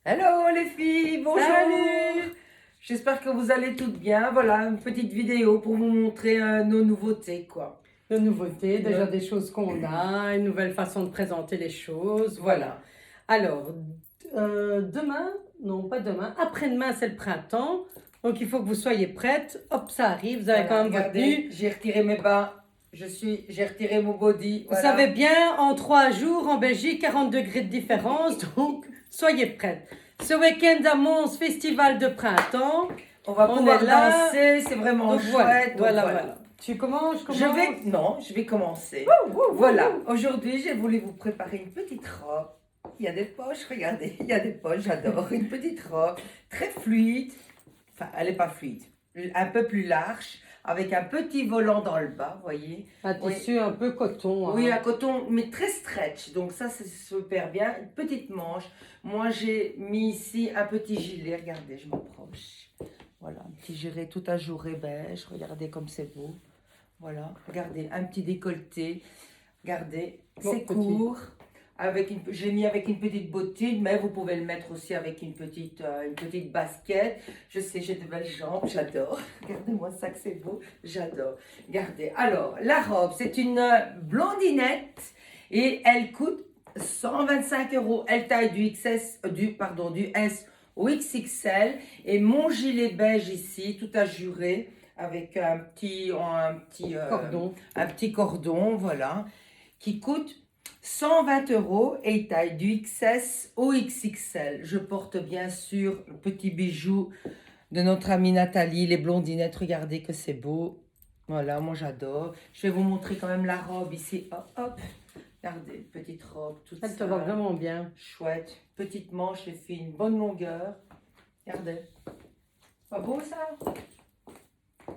Hello les filles, bonjour. Salut! J'espère que vous allez toutes bien. Voilà, une petite vidéo pour vous montrer nos nouveautés, quoi. De nouveautés, déjà Ouais. des choses qu'on a, une nouvelle façon de présenter les choses. Voilà. Alors, demain, non pas demain, après-demain c'est le printemps. Donc il faut que vous soyez prêtes. Hop, ça arrive, vous avez Voilà, quand même votre regardez, tenue. j'ai retiré mes bas. J'ai retiré mon body. Vous Voilà. savez bien, en 3 jours en Belgique, 40 degrés de différence. Donc soyez prêtes. Ce week-end à Mons, festival de printemps. On va On pouvoir est là. danser, c'est vraiment Donc voilà, chouette. Donc, voilà. Tu commences, je commence. Non, je vais commencer. Wouh, wouh, Voilà, wouh. aujourd'hui, j'ai voulu vous préparer une petite robe. Il y a des poches, regardez, il y a des poches, j'adore. Une petite robe très fluide. Enfin, elle n'est pas fluide, un peu plus large, avec un petit volant dans le bas, voyez. Un tissu un peu coton. Oui, Hein. un coton, mais très stretch. Donc ça, c'est super bien. Une petite manche. Moi, j'ai mis ici un petit gilet. Regardez, je m'approche. Voilà, un petit gilet tout ajouré beige. Regardez comme c'est beau. Voilà, regardez, un petit décolleté. Regardez, Bon, c'est petit. court. Je l'ai mis avec une petite bottine, mais vous pouvez le mettre aussi avec une petite basket. Je sais, j'ai de belles jambes, j'adore. Regardez-moi ça que c'est beau, j'adore. Regardez, alors, la robe, c'est une blondinette et elle coûte 125 €. Elle taille du du S au XXL. Et mon gilet beige ici, tout ajouré, avec Cordon. un petit cordon, voilà, qui coûte 120 € et il taille du XS au XXL. Je porte bien sûr le petit bijou de notre amie Nathalie, les blondinettes. Regardez que c'est beau. Voilà, moi j'adore. Je vais vous montrer quand même la robe ici. Hop, hop. Regardez, petite robe toute Elle te va vraiment bien. chouette. Petite manche, les filles, une bonne longueur. Regardez. Pas beau ça?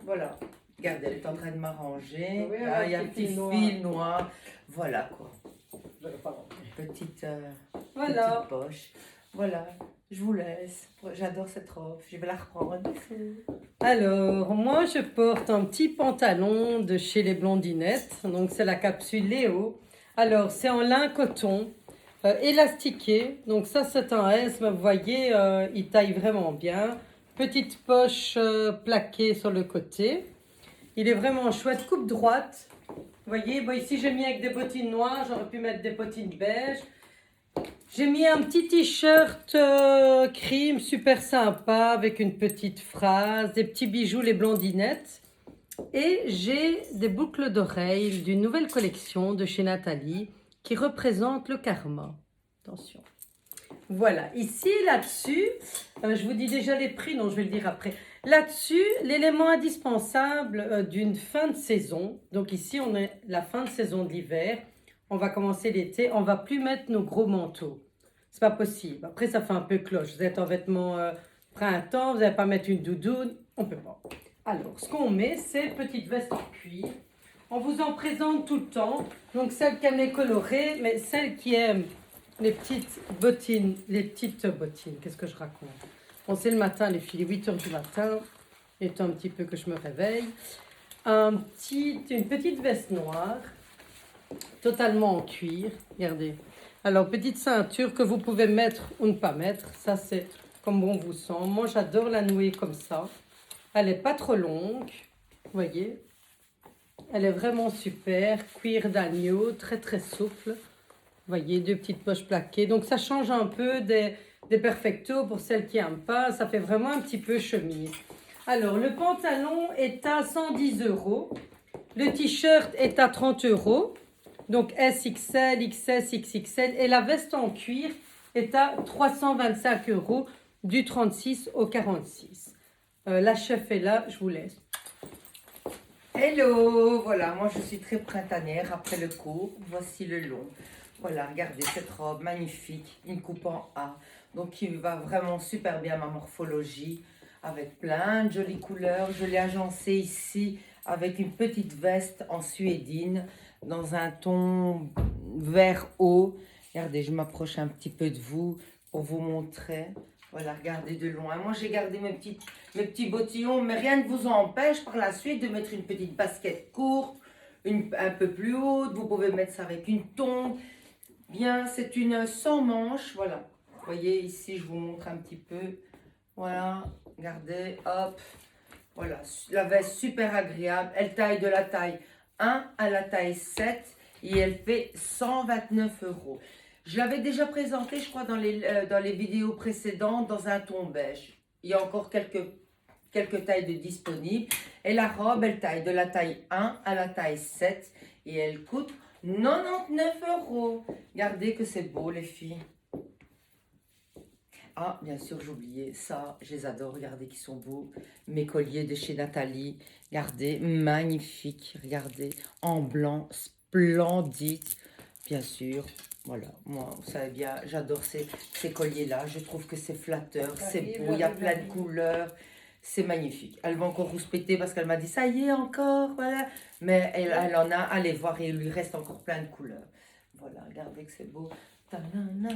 Voilà. Regardez, elle est en train de m'arranger. Oui, Là, il y a un avec petit fil fil noir. Voilà quoi. Petite, Voilà. petite poche. Voilà, je vous laisse. J'adore cette robe. Je vais la reprendre. Alors, moi, je porte un petit pantalon de chez les Blondinettes. Donc, c'est la capsule Léo. Alors, c'est en lin coton, élastiqué. Donc, ça, c'est un S. Mais vous voyez, il taille vraiment bien. Petite poche plaquée sur le côté. Il est vraiment chouette. Coupe droite. Vous voyez, bon, ici, j'ai mis avec des bottines noires. J'aurais pu mettre des bottines beige. J'ai mis un petit t-shirt crime super sympa avec une petite phrase, des petits bijoux les blondinettes. Et j'ai des boucles d'oreilles d'une nouvelle collection de chez Nathalie qui représente le karma. Attention. Voilà, ici, là-dessus, je vous dis déjà les prix, non, je vais le dire après. Là-dessus, l'élément indispensable d'une fin de saison. Donc ici, on est la fin de saison de l'hiver. On va commencer l'été. On va plus mettre nos gros manteaux. C'est pas possible. Après, ça fait un peu cloche. Vous êtes en vêtements printemps, vous n'allez pas mettre une doudoune. On peut pas. Alors, ce qu'on met, c'est petite veste en cuir. On vous en présente tout le temps. Donc, celle qui aime les colorés, mais celle qui aime les petites bottines, qu'est-ce que je raconte? Bon, c'est le matin, les filles, 8 h du matin. Il est un petit peu que je me réveille. Une petite veste noire, totalement en cuir. Regardez. Alors, petite ceinture que vous pouvez mettre ou ne pas mettre. Ça, c'est comme bon vous semble. Moi, j'adore la nouer comme ça. Elle n'est pas trop longue. Vous voyez? Elle est vraiment super. Cuir d'agneau, très très souple. Vous voyez, deux petites poches plaquées. Donc, ça change un peu des perfectos pour celles qui n'aiment pas. Ça fait vraiment un petit peu chemise. Alors, le pantalon est à 110 €. Le t-shirt est à 30 €. Donc, SXL, XS, XXL. Et la veste en cuir est à 325 € du 36 au 46. La chef est là, je vous laisse. Hello, voilà, moi je suis très printanière après le cours. Voici le long. Voilà, regardez cette robe magnifique, une coupe en A. Donc qui va vraiment super bien à ma morphologie, avec plein de jolies couleurs. Je l'ai agencée ici avec une petite veste en suédine dans un ton vert haut. Regardez, je m'approche un petit peu de vous pour vous montrer. Voilà, regardez de loin. Moi, j'ai gardé mes petits bottillons, mais rien ne vous empêche par la suite de mettre une petite basket courte, un peu plus haute. Vous pouvez mettre ça avec une tongue. Bien, c'est une sans manche, voilà. voyez, ici, je vous montre un petit peu. Voilà, regardez, hop. Voilà, la veste super agréable. Elle taille de la taille 1 à la taille 7 et elle fait 129 €. Je l'avais déjà présenté, je crois, dans les vidéos précédentes, dans un ton beige. Il y a encore quelques tailles de disponibles. Et la robe, elle taille de la taille 1 à la taille 7 et elle coûte 99 €. Regardez que c'est beau, les filles. Ah, bien sûr, j'ai oublié ça, je les adore, regardez qu'ils sont beaux. Mes colliers de chez Nathalie, regardez, magnifiques, regardez, en blanc, splendide, bien sûr. Voilà, moi, vous savez bien, j'adore ces colliers-là, je trouve que c'est flatteur, c'est beau, il y a plein de couleurs, c'est magnifique. Elle va encore rouspéter parce qu'elle m'a dit, ça y est, encore, voilà. Mais elle en a, allez voir, et il lui reste encore plein de couleurs. Voilà, regardez que c'est beau. Ta-na-na,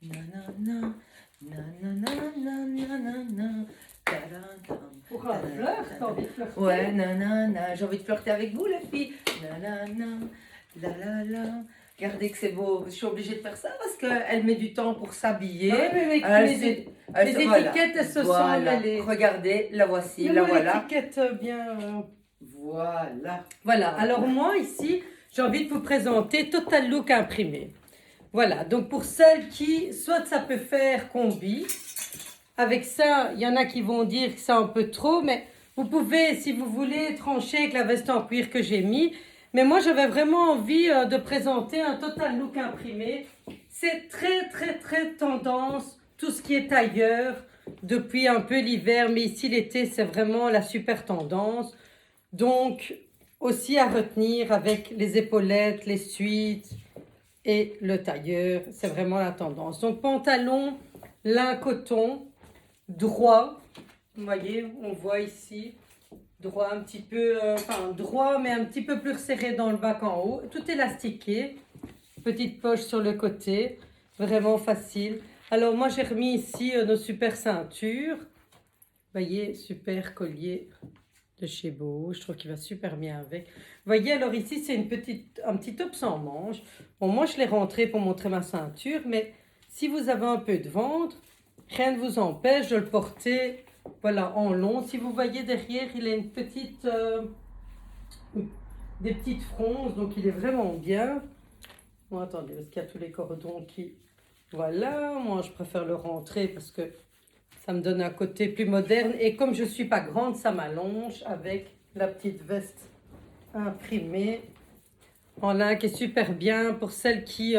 na-na-na. Pour un flirt, t'as envie de flirter? Ouais, nanana, j'ai envie de flirter avec vous, les filles. Nanana, la la la. Regardez que c'est beau. Je suis obligée de faire ça parce qu'elle met du temps pour s'habiller. Ah oui, mais les Voilà. étiquettes, elles se sont Voilà. mêlées. Regardez, la voici, Mais la moi, voilà. l'étiquette bien... Voilà. Voilà, alors moi ici, j'ai envie de vous présenter Total Look imprimé. Voilà, donc pour celles qui, soit ça peut faire combi, avec ça, il y en a qui vont dire que c'est un peu trop, mais vous pouvez, si vous voulez, trancher avec la veste en cuir que j'ai mis. Mais moi, j'avais vraiment envie de présenter un Total Look imprimé. C'est très, très, très tendance, tout ce qui est tailleur, depuis un peu l'hiver, mais ici l'été, c'est vraiment la super tendance. Donc, aussi à retenir avec les épaulettes, les suites et le tailleur, c'est vraiment la tendance. Donc, pantalon, lin coton, droit, vous voyez, on voit ici, droit un petit peu, enfin droit, mais un petit peu plus serré dans le bas qu'en haut, tout élastiqué, petite poche sur le côté, vraiment facile. Alors, moi, j'ai remis ici nos super ceintures, vous voyez, super collier de chez Beau, je trouve qu'il va super bien avec. Vous voyez, alors ici, c'est un petit top sans manche. Bon, moi, je l'ai rentré pour montrer ma ceinture, mais si vous avez un peu de ventre, rien ne vous empêche de le porter, voilà, en long. Si vous voyez derrière, il a une petite, des petites fronces, donc il est vraiment bien. Bon, attendez, parce qu'il y a tous les cordons qui... Voilà, moi, je préfère le rentrer parce que ça me donne un côté plus moderne. Et comme je ne suis pas grande, ça m'allonge avec la petite veste imprimée en lin qui est super bien pour celles qui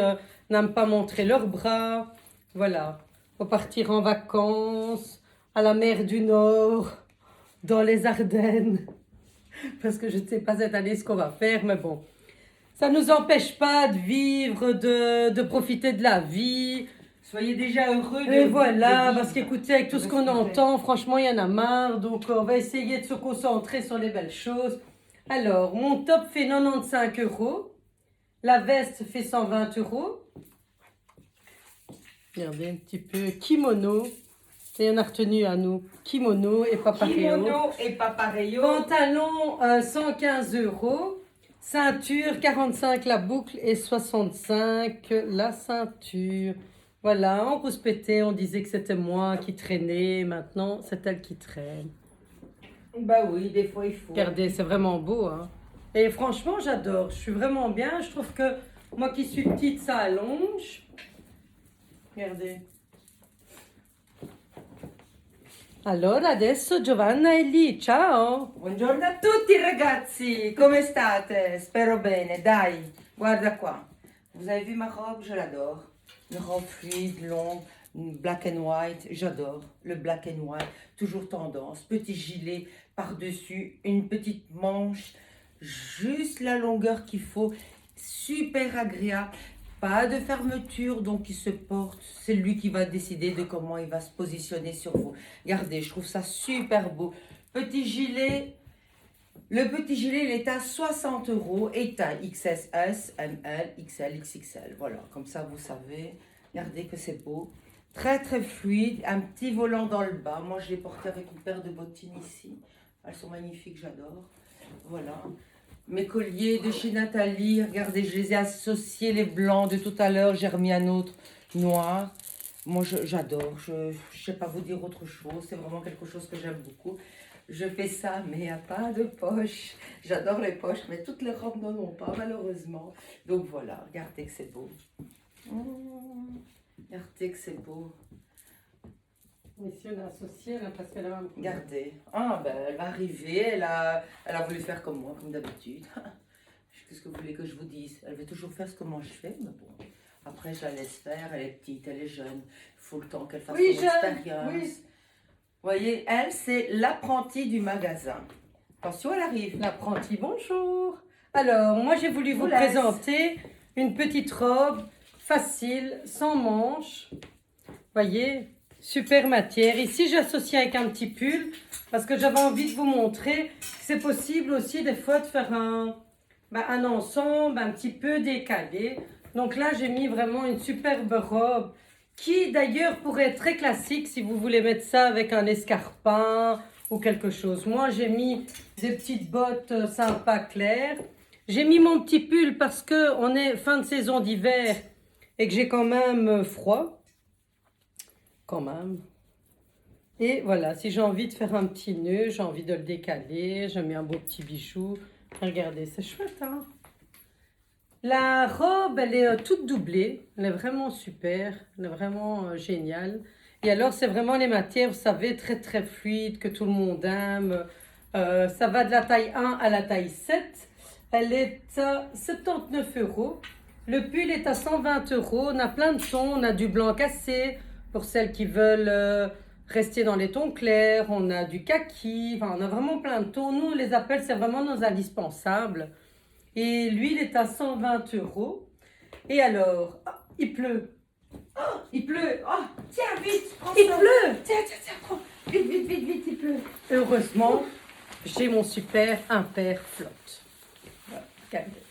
n'aiment pas montrer leurs bras. Voilà, pour partir en vacances à la mer du Nord, dans les Ardennes. Parce que je ne sais pas cette année ce qu'on va faire, mais bon. Ça ne nous empêche pas de vivre, de profiter de la vie. Soyez déjà heureux Et voilà, de parce vivre. qu'écoutez, avec tout ce qu'on entend, franchement, il y en a marre. Donc, on va essayer de se concentrer sur les belles choses. Alors, mon top fait 95 €. La veste fait 120 €. Regardez un petit peu. Kimono. Et on a retenu à nous. Kimono et papareo. Kimono et papareo. Pantalon, 115 €. Ceinture, 45 la boucle et 65 la ceinture. Voilà, on rouspétait, on disait que c'était moi qui traînais. Maintenant, c'est elle qui traîne. Bah oui, des fois il faut. Regardez, c'est vraiment beau, hein. Et franchement, j'adore. Je suis vraiment bien. Je trouve que moi qui suis petite, ça allonge. Regardez. Allora, adesso Giovanna è lì. Ciao. Buongiorno a tutti ragazzi, come state? Spero bene, dai, guarda qua. Vous avez vu ma robe? Je l'adore. Une robe fluide, longue, black and white, j'adore. Le black and white, toujours tendance. Petit gilet par-dessus, une petite manche, juste la longueur qu'il faut. Super agréable. Pas de fermeture, donc il se porte. C'est lui qui va décider de comment il va se positionner sur vous. Regardez, je trouve ça super beau. Petit gilet. Le petit gilet, il est à 60 € et taille XS, ML, XL, XXL. Voilà, comme ça vous savez. Regardez que c'est beau. Très très fluide. Un petit volant dans le bas. Moi, je l'ai porté avec une paire de bottines ici. Elles sont magnifiques, j'adore. Voilà. Mes colliers de chez Nathalie, regardez, je les ai associés, les blancs de tout à l'heure, j'ai remis un autre noir. moi, j'adore. Je ne sais pas vous dire autre chose. C'est vraiment quelque chose que j'aime beaucoup. Je fais ça, mais il n'y a pas de poche. J'adore les poches, mais toutes les robes n'en ont pas, malheureusement. Donc voilà, regardez que c'est beau. Regardez que c'est beau. Ici, on a associé, là, parce qu'elle a un peu... Regardez. Ah, ben, elle va arriver. Elle a voulu faire comme moi, comme d'habitude. Qu'est-ce que vous voulez que je vous dise? Elle veut toujours faire ce que moi je fais, mais bon. Après, je la laisse faire. Elle est petite, elle est jeune. Il faut le temps qu'elle fasse son expérience. Oui. Vous voyez, elle, c'est l'apprentie du magasin. Attention, elle arrive. L'apprenti, bonjour. Alors, moi, j'ai voulu vous laisse. présenter une petite robe facile, sans manches. Voyez, super matière. Ici, j'associe avec un petit pull parce que j'avais envie de vous montrer que c'est possible aussi des fois de faire un ensemble un petit peu décalé. Donc là, j'ai mis vraiment une superbe robe qui d'ailleurs pourrait être très classique si vous voulez mettre ça avec un escarpin ou quelque chose. Moi, j'ai mis des petites bottes sympas claires. J'ai mis mon petit pull parce qu'on est fin de saison d'hiver et que j'ai quand même froid. Quand même. Et voilà, si j'ai envie de faire un petit nœud, j'ai envie de le décaler, je mets un beau petit bijou. Regardez, c'est chouette, hein? La robe, elle est toute doublée, elle est vraiment super, elle est vraiment géniale. Et alors, c'est vraiment les matières, vous savez, très très fluides, que tout le monde aime. Ça va de la taille 1 à la taille 7. Elle est à 79 €. Le pull est à 120 €. On a plein de tons, on a du blanc cassé pour celles qui veulent rester dans les tons clairs. On a du kaki, enfin, on a vraiment plein de tons. Nous, on les appelle, c'est vraiment nos indispensables. Et l'huile est à 120 €. Et alors, il pleut. Il pleut. Oh, tiens, vite, prends ça. Il pleut. Tiens, prends. Vite, il pleut. Heureusement, j'ai mon super impair flotte. Voilà, regardez.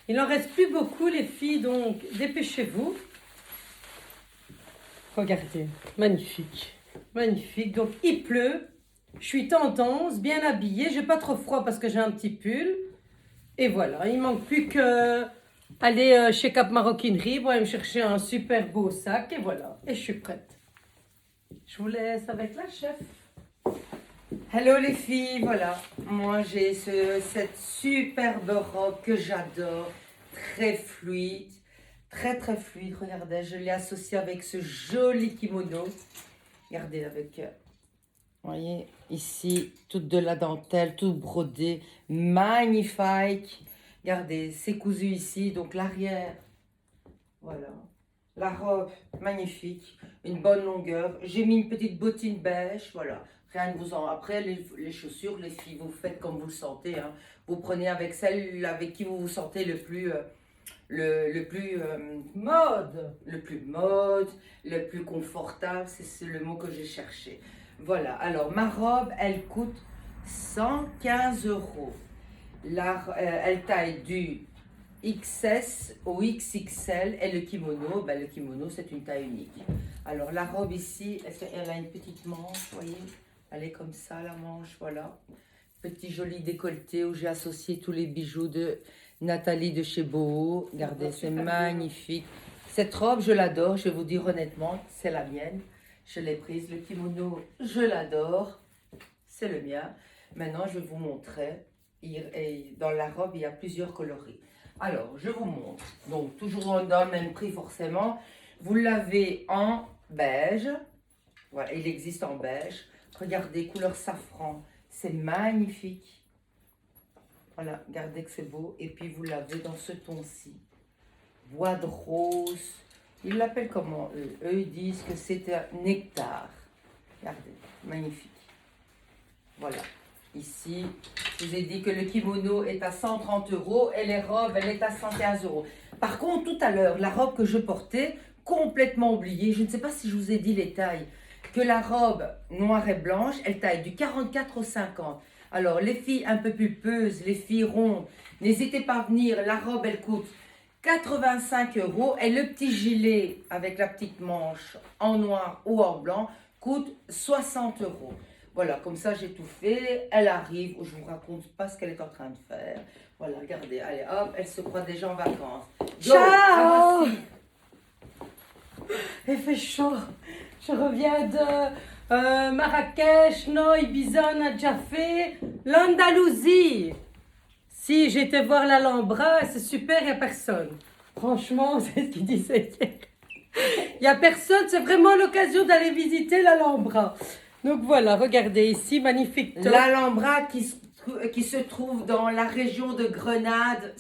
Il n'en reste plus beaucoup, les filles, donc dépêchez-vous. Regardez, magnifique. Magnifique. Donc, il pleut. Je suis tendance, bien habillée. J'ai pas trop froid parce que j'ai un petit pull. Et voilà, il manque plus que aller chez Cap Maroquinerie pour aller me chercher un super beau sac. Et voilà, et je suis prête. Je vous laisse avec la chef. Hello les filles, voilà. Moi j'ai cette superbe robe que j'adore. Très fluide. Très fluide. Regardez, je l'ai associée avec ce joli kimono. Regardez avec... Vous voyez, ici, toute de la dentelle, tout brodé, magnifique. Regardez, c'est cousu ici, donc l'arrière. Voilà. La robe, magnifique. Une bonne longueur. J'ai mis une petite bottine beige, voilà. Rien ne vous en... Après, les chaussures, les filles, vous faites comme vous le sentez. Hein. Vous prenez avec celle avec qui vous vous sentez le plus... Mode. Le plus mode, le plus confortable, c'est le mot que j'ai cherché. Voilà, alors ma robe, elle coûte 115 €. Elle taille du XS au XXL et le kimono c'est une taille unique. Alors la robe ici, elle a une petite manche, vous voyez, elle est comme ça la manche, voilà. Petit joli décolleté où j'ai associé tous les bijoux de Nathalie de chez Boho. Regardez, c'est magnifique. Cette robe, je l'adore, je vais vous dire honnêtement, c'est la mienne. Je l'ai prise. Le kimono, je l'adore. C'est le mien. Maintenant, je vais vous montrer. Dans la robe, il y a plusieurs coloris. Alors, je vous montre. Donc, toujours dans le même prix, forcément. Vous l'avez en beige. Voilà, il existe en beige. Regardez, couleur safran. C'est magnifique. Voilà, regardez que c'est beau. Et puis, vous l'avez dans ce ton-ci. Bois de rose. Ils l'appellent comment eux? Eux, ils disent que c'est un nectar. Regardez, magnifique. Voilà. Ici, je vous ai dit que le kimono est à 130 € et les robes, elle est à 115 €. Par contre, tout à l'heure, la robe que je portais, complètement oubliée, je ne sais pas si je vous ai dit les tailles, que la robe noire et blanche, elle taille du 44 au 50. Alors, les filles un peu pulpeuses, les filles rondes, n'hésitez pas à venir. La robe, elle coûte 85 € et le petit gilet avec la petite manche en noir ou en blanc coûte 60 €. Voilà, comme ça j'ai tout fait. Elle arrive, je vous raconte pas ce qu'elle est en train de faire. Voilà, regardez, allez hop, elle se croit déjà en vacances. Ciao! Il fait chaud. Je reviens de Marrakech, non, Ibiza, on a déjà fait. L'Andalousie. Si, j'ai été voir l'Alhambra, c'est super, il n'y a personne. Franchement, c'est ce qu'il disait hier. Il n'y a personne, c'est vraiment l'occasion d'aller visiter l'Alhambra. Donc voilà, regardez ici, magnifique top. L'Alhambra qui se trouve dans la région de Grenade,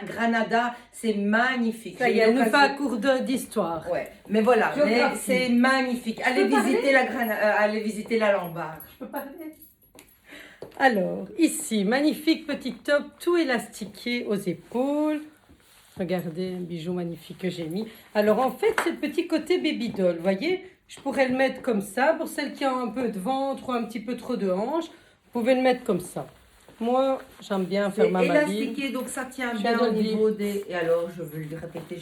Granada, c'est magnifique. Ça y est, elle nous fait un cours d'histoire. Ouais, mais voilà, Géographie. c'est magnifique. Allez visiter allez visiter l'Alhambra. Je peux parler? Alors, ici, magnifique petit top, tout élastiqué aux épaules. Regardez, un bijou magnifique que j'ai mis. Alors, en fait, c'est le petit côté baby doll. Vous voyez, je pourrais le mettre comme ça. Pour celles qui ont un peu de ventre ou un petit peu trop de hanches, vous pouvez le mettre comme ça. Moi, j'aime bien faire ma maline. C'est élastiqué, donc ça tient bien au niveau des... Et alors, je veux le répéter.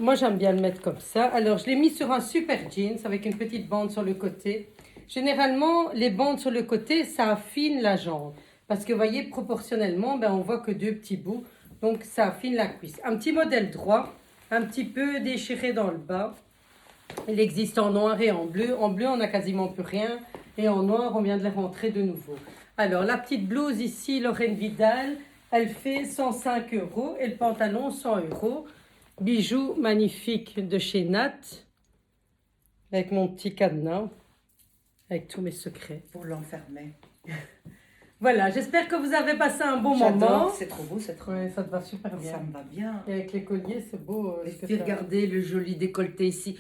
Moi, j'aime bien le mettre comme ça. Alors, je l'ai mis sur un super jeans avec une petite bande sur le côté. Généralement, les bandes sur le côté, ça affine la jambe. Parce que, vous voyez, proportionnellement, ben, on voit que deux petits bouts. Donc, ça affine la cuisse. Un petit modèle droit, un petit peu déchiré dans le bas. Il existe en noir et en bleu. En bleu, on n'a quasiment plus rien. Et en noir, on vient de les rentrer de nouveau. Alors, la petite blouse ici, Lorraine Vidal, elle fait 105 €. Et le pantalon, 100 €. Bijoux magnifiques de chez Nat. Avec mon petit cadenas. Avec tous mes secrets. Pour l'enfermer. Voilà, j'espère que vous avez passé un bon moment. C'est trop beau, c'est trop Ouais, ça te va super bien. Ça me va bien. Et avec les colliers, c'est beau. Et puis regardez le joli décolleté ici.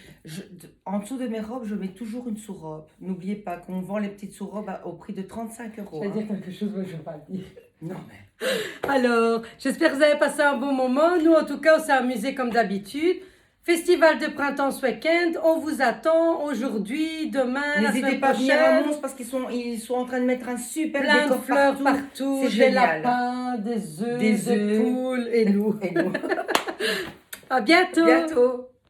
En dessous de mes robes, je mets toujours une sous-robe. N'oubliez pas qu'on vend les petites sous-robes au prix de 35 €. Je vais dire quelque chose, mais je ne vais pas le dire. Non mais... Alors, j'espère que vous avez passé un bon moment. Nous, en tout cas, on s'est amusés comme d'habitude. Festival de printemps ce week-end, on vous attend aujourd'hui, demain, la semaine N'hésitez pas à venir à prochaine. Mons parce qu'ils sont en train de mettre un super Plein de décor fleurs partout, C'est des génial. lapins, des œufs, Des des œufs. poules et nous. Et nous. À bientôt. Bientôt.